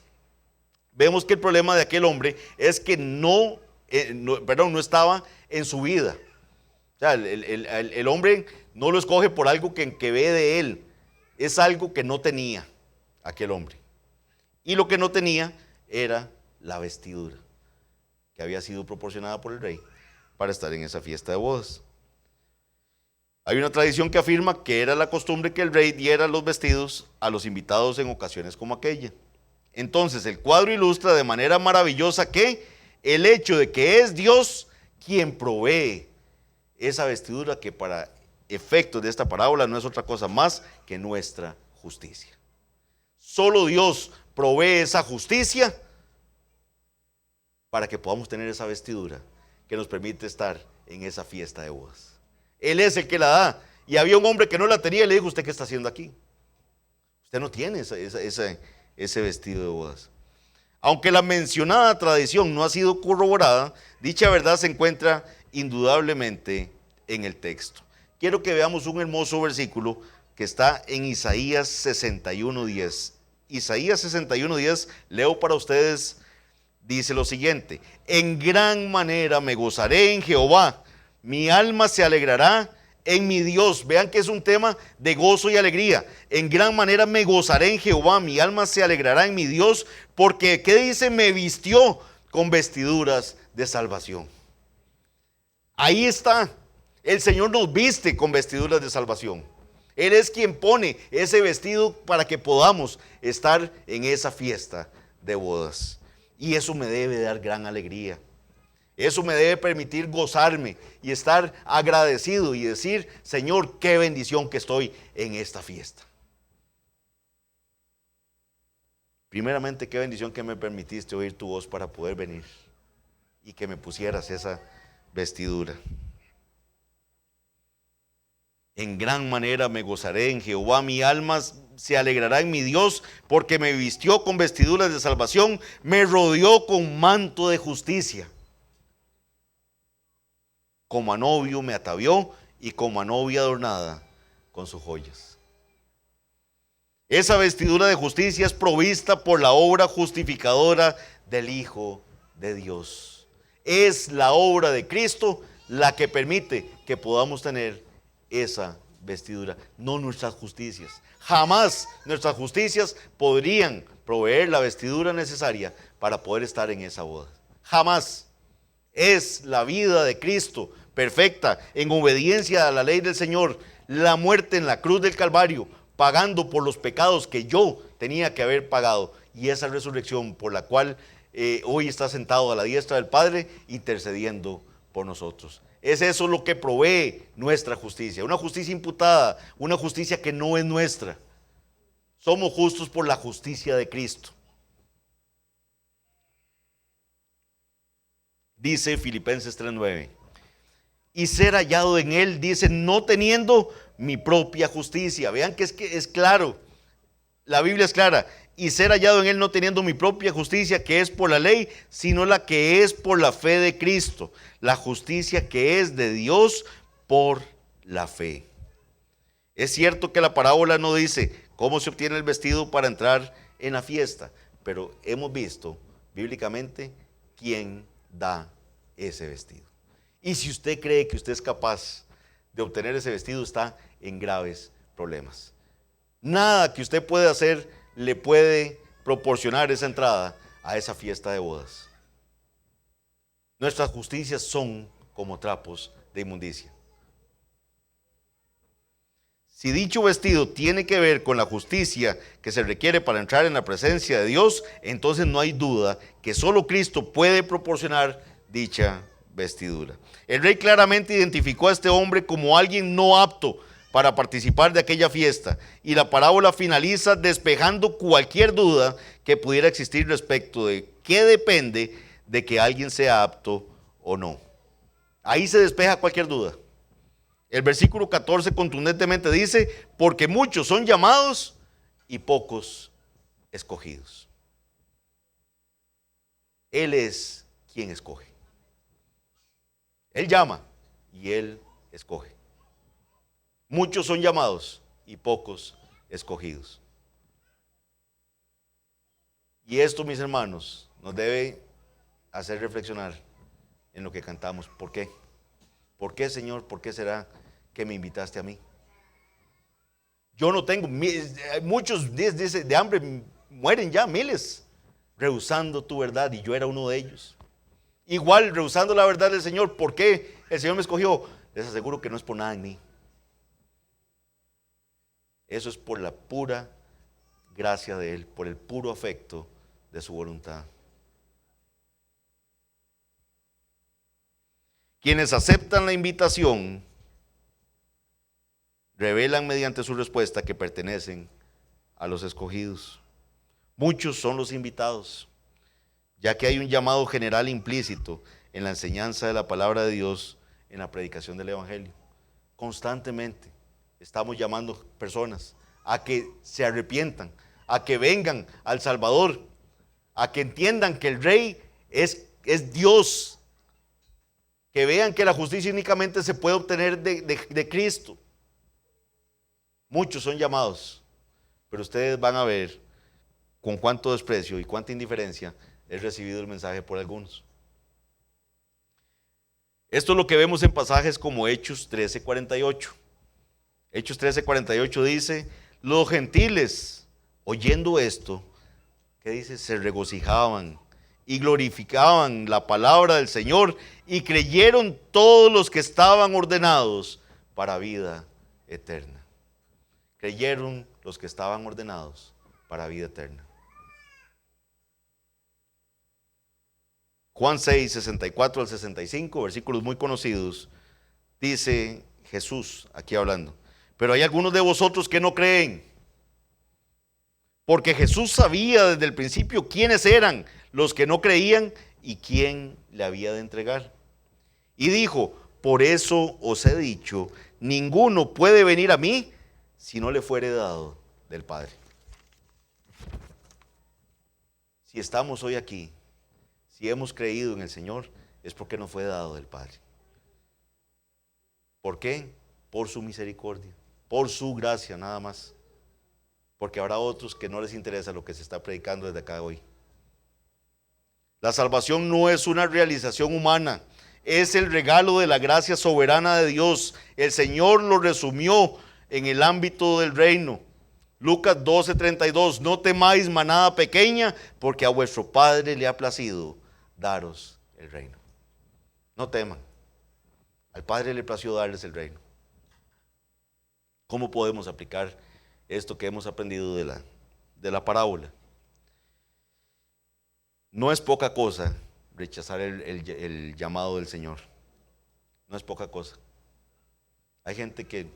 Vemos que el problema de aquel hombre es que no estaba en su vida. O sea, el hombre no lo escoge por algo que ve de él, es algo que no tenía aquel hombre. Y lo que no tenía era la vestidura que había sido proporcionada por el rey para estar en esa fiesta de bodas. Hay una tradición que afirma que era la costumbre que el rey diera los vestidos a los invitados en ocasiones como aquella. Entonces el cuadro ilustra de manera maravillosa que el hecho de que es Dios quien provee esa vestidura que para efectos de esta parábola no es otra cosa más que nuestra justicia. Solo Dios provee esa justicia para que podamos tener esa vestidura que nos permite estar en esa fiesta de bodas. Él es el que la da. Y había un hombre que no la tenía y le dijo: ¿usted qué está haciendo aquí? Usted no tiene ese vestido de bodas. Aunque la mencionada tradición no ha sido corroborada, dicha verdad se encuentra indudablemente en el texto. Quiero que veamos un hermoso versículo que está en Isaías 61:10. Isaías 61:10, leo para ustedes, dice lo siguiente: en gran manera me gozaré en Jehová, mi alma se alegrará en mi Dios. Vean que es un tema de gozo y alegría. En gran manera me gozaré en Jehová, mi alma se alegrará en mi Dios, porque, ¿qué dice? Me vistió con vestiduras de salvación. Ahí está, el Señor nos viste con vestiduras de salvación. Él es quien pone ese vestido para que podamos estar en esa fiesta de bodas. Y eso me debe dar gran alegría. Eso me debe permitir gozarme y estar agradecido y decir: Señor, qué bendición que estoy en esta fiesta. Primeramente, qué bendición que me permitiste oír tu voz para poder venir y que me pusieras esa vestidura. En gran manera me gozaré en Jehová, mi alma se alegrará en mi Dios, porque me vistió con vestiduras de salvación, me rodeó con manto de justicia. Como a novio me atavió y como a novia adornada con sus joyas. Esa vestidura de justicia es provista por la obra justificadora del Hijo de Dios. Es la obra de Cristo la que permite que podamos tener esa vestidura, no nuestras justicias. Jamás nuestras justicias podrían proveer la vestidura necesaria para poder estar en esa boda. Jamás. Es la vida de Cristo perfecta, en obediencia a la ley del Señor, la muerte en la cruz del Calvario, pagando por los pecados que yo tenía que haber pagado, y esa resurrección por la cual hoy está sentado a la diestra del Padre, intercediendo por nosotros. Es eso lo que provee nuestra justicia, una justicia imputada, una justicia que no es nuestra. Somos justos por la justicia de Cristo. Dice Filipenses 3:9, y ser hallado en él, dice, no teniendo mi propia justicia. Vean que es claro, la Biblia es clara. Y ser hallado en él no teniendo mi propia justicia, que es por la ley, sino la que es por la fe de Cristo, la justicia que es de Dios por la fe. Es cierto que la parábola no dice cómo se obtiene el vestido para entrar en la fiesta, pero hemos visto bíblicamente quién da ese vestido. Y si usted cree que usted es capaz de obtener ese vestido, está en graves problemas. Nada que usted pueda hacer le puede proporcionar esa entrada a esa fiesta de bodas. Nuestras justicias son como trapos de inmundicia. Si dicho vestido tiene que ver con la justicia que se requiere para entrar en la presencia de Dios, entonces no hay duda que solo Cristo puede proporcionar dicha vestidura. El rey claramente identificó a este hombre como alguien no apto para participar de aquella fiesta, y la parábola finaliza despejando cualquier duda que pudiera existir respecto de qué depende de que alguien sea apto o no. Ahí se despeja cualquier duda. El versículo 14 contundentemente dice, porque muchos son llamados y pocos escogidos. Él es quien escoge. Él llama y Él escoge. Muchos son llamados y pocos escogidos. Y esto, mis hermanos, nos debe hacer reflexionar en lo que cantamos. ¿Por qué? ¿Por qué, Señor? ¿Por qué será que me invitaste a mí? Yo no tengo, muchos de hambre mueren ya, miles, rehusando tu verdad, y yo era uno de ellos. Igual, rehusando la verdad del Señor. ¿Por qué el Señor me escogió? Les aseguro que no es por nada en mí. Eso es por la pura gracia de Él, por el puro afecto de su voluntad. Quienes aceptan la invitación revelan mediante su respuesta que pertenecen a los escogidos. Muchos son los invitados, ya que hay un llamado general implícito en la enseñanza de la palabra de Dios, en la predicación del Evangelio. Constantemente estamos llamando personas a que se arrepientan, a que vengan al Salvador, a que entiendan que el Rey es Dios, que vean que la justicia únicamente se puede obtener de Cristo. Muchos son llamados, pero ustedes van a ver con cuánto desprecio y cuánta indiferencia es recibido el mensaje por algunos. Esto es lo que vemos en pasajes como Hechos 13:48. Hechos 13:48 dice: los gentiles, oyendo esto, ¿qué dice? Se regocijaban y glorificaban la palabra del Señor, y creyeron todos los que estaban ordenados para vida eterna. Creyeron los que estaban ordenados para vida eterna. Juan 6, 64 al 65, versículos muy conocidos, dice Jesús aquí hablando: pero hay algunos de vosotros que no creen, porque Jesús sabía desde el principio quiénes eran los que no creían y quién le había de entregar. Y dijo: por eso os he dicho, ninguno puede venir a mí si no le fuere dado del Padre. Si estamos hoy aquí, si hemos creído en el Señor, es porque nos fue dado del Padre. ¿Por qué? Por su misericordia, por su gracia nada más. Porque habrá otros que no les interesa lo que se está predicando desde acá hoy. La salvación no es una realización humana, es el regalo de la gracia soberana de Dios. El Señor lo resumió en el ámbito del reino. Lucas 12:32: no temáis, manada pequeña, porque a vuestro Padre le ha placido daros el reino. No teman, al Padre le plació darles el reino. ¿Cómo podemos aplicar esto que hemos aprendido de la parábola? No es poca cosa rechazar el llamado del Señor. No es poca cosa. Hay gente que,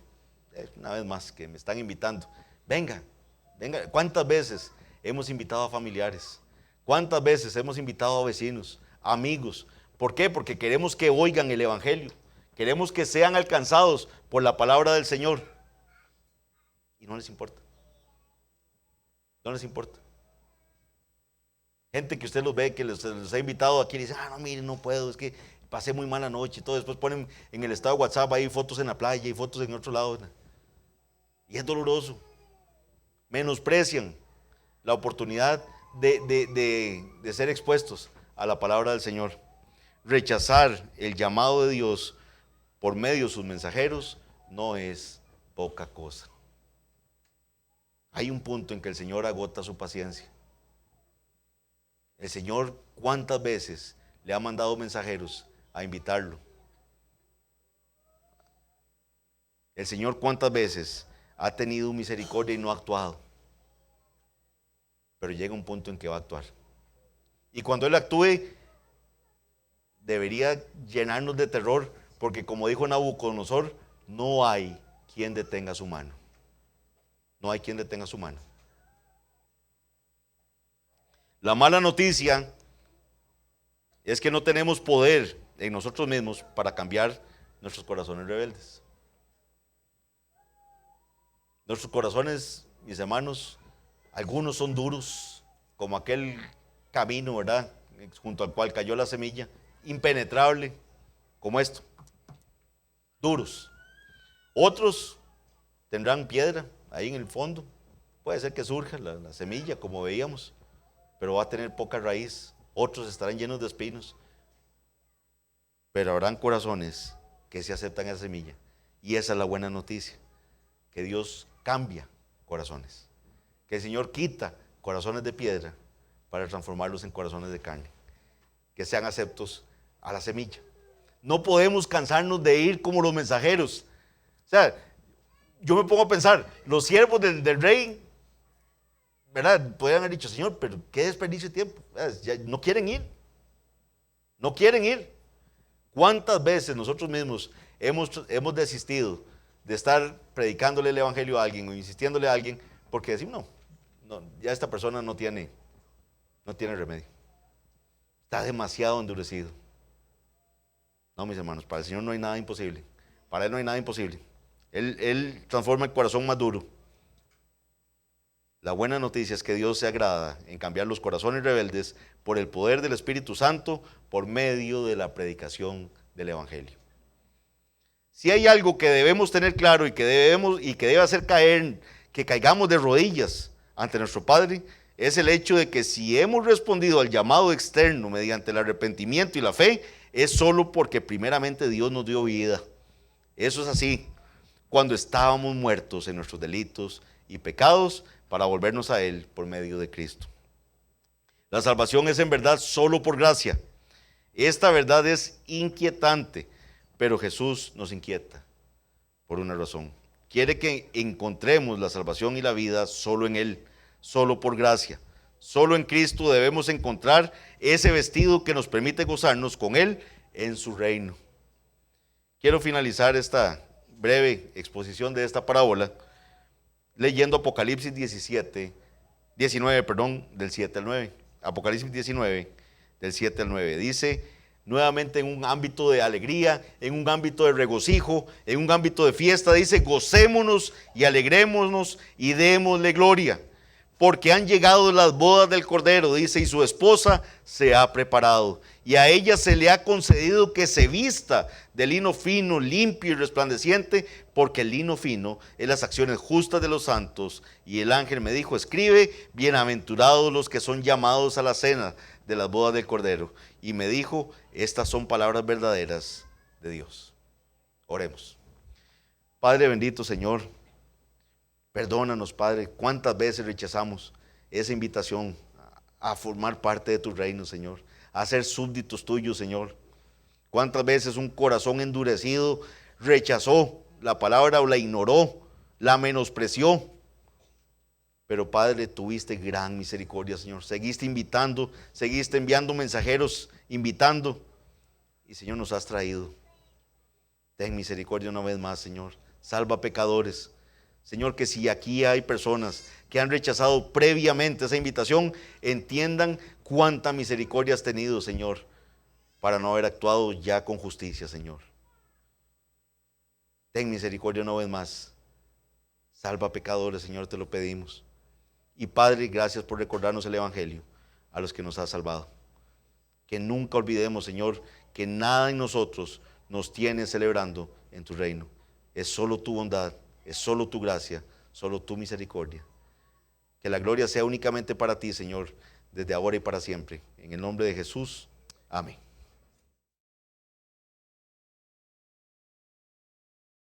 una vez más, que me están invitando: venga. ¿Cuántas veces hemos invitado a familiares? ¿Cuántas veces hemos invitado a vecinos, amigos? ¿Por qué? Porque queremos que oigan el Evangelio. Queremos que sean alcanzados por la palabra del Señor. Y no les importa. No les importa. Gente que usted los ve, que les ha invitado aquí y dice: no, mire, no puedo, es que pasé muy mala noche y todo. Después ponen en el estado de WhatsApp ahí fotos en la playa y fotos en otro lado. Y es doloroso. Menosprecian la oportunidad de ser expuestos a la palabra del Señor. Rechazar el llamado de Dios por medio de sus mensajeros no es poca cosa. Hay un punto en que el Señor agota su paciencia. El Señor, ¿cuántas veces le ha mandado mensajeros a invitarlo? El Señor, ¿cuántas veces ha tenido misericordia y no ha actuado? Pero llega un punto en que va a actuar. Y cuando Él actúe, debería llenarnos de terror, porque como dijo Nabucodonosor, no hay quien detenga su mano. No hay quien detenga su mano. La mala noticia es que no tenemos poder en nosotros mismos para cambiar nuestros corazones rebeldes. Nuestros corazones, mis hermanos, algunos son duros, como aquel camino, ¿verdad?, junto al cual cayó la semilla, impenetrable, como esto, duros. Otros tendrán piedra ahí en el fondo, puede ser que surja la semilla, como veíamos, pero va a tener poca raíz. Otros estarán llenos de espinos, pero habrán corazones que se aceptan esa semilla. Y esa es la buena noticia, que Dios cambia corazones, que el Señor quita corazones de piedra para transformarlos en corazones de carne, que sean aceptos a la semilla. No podemos cansarnos de ir como los mensajeros. O sea, yo me pongo a pensar, los siervos del rey, ¿verdad?, podrían haber dicho: Señor, pero qué desperdicio de tiempo. Ya no quieren ir. No quieren ir. ¿Cuántas veces nosotros mismos hemos desistido de estar predicándole el evangelio a alguien o insistiéndole a alguien porque decimos, no, ya esta persona no tiene remedio? Está demasiado endurecido. No, mis hermanos, para el Señor no hay nada imposible. Para Él no hay nada imposible. Él transforma el corazón más duro. La buena noticia es que Dios se agrada en cambiar los corazones rebeldes por el poder del Espíritu Santo por medio de la predicación del evangelio. Si hay algo que debemos tener claro y que debe hacer que caigamos de rodillas ante nuestro Padre, es el hecho de que si hemos respondido al llamado externo mediante el arrepentimiento y la fe, es solo porque primeramente Dios nos dio vida. Eso es así, cuando estábamos muertos en nuestros delitos y pecados para volvernos a Él por medio de Cristo. La salvación es en verdad solo por gracia. Esta verdad es inquietante, pero Jesús nos inquieta por una razón. Quiere que encontremos la salvación y la vida solo en Él, solo por gracia. Solo en Cristo debemos encontrar ese vestido que nos permite gozarnos con Él en su reino. Quiero finalizar esta breve exposición de esta parábola leyendo Apocalipsis 19, del 7 al 9. Apocalipsis 19, del 7 al 9. Dice, nuevamente en un ámbito de alegría, en un ámbito de regocijo, en un ámbito de fiesta, dice, gocémonos y alegrémonos y démosle gloria, porque han llegado las bodas del Cordero, dice, y su esposa se ha preparado. Y a ella se le ha concedido que se vista de lino fino, limpio y resplandeciente, porque el lino fino es las acciones justas de los santos. Y el ángel me dijo, escribe, bienaventurados los que son llamados a la cena de las bodas del Cordero. Y me dijo, estas son palabras verdaderas de Dios. Oremos. Padre bendito, Señor, perdónanos, Padre, cuántas veces rechazamos esa invitación a formar parte de tu reino, Señor, a ser súbditos tuyos, Señor. Cuántas veces un corazón endurecido rechazó la palabra o la ignoró, la menospreció. Pero Padre, tuviste gran misericordia, Señor. Seguiste invitando, seguiste enviando mensajeros, invitando. Y Señor, nos has traído. Ten misericordia una vez más, Señor. Salva pecadores. Señor, que si aquí hay personas que han rechazado previamente esa invitación, entiendan cuánta misericordia has tenido, Señor, para no haber actuado ya con justicia, Señor. Ten misericordia una vez más. Salva pecadores, Señor, te lo pedimos. Y Padre, gracias por recordarnos el Evangelio a los que nos has salvado. Que nunca olvidemos, Señor, que nada en nosotros nos tiene celebrando en tu reino. Es solo tu bondad, es solo tu gracia, solo tu misericordia. Que la gloria sea únicamente para ti, Señor, desde ahora y para siempre. En el nombre de Jesús, amén.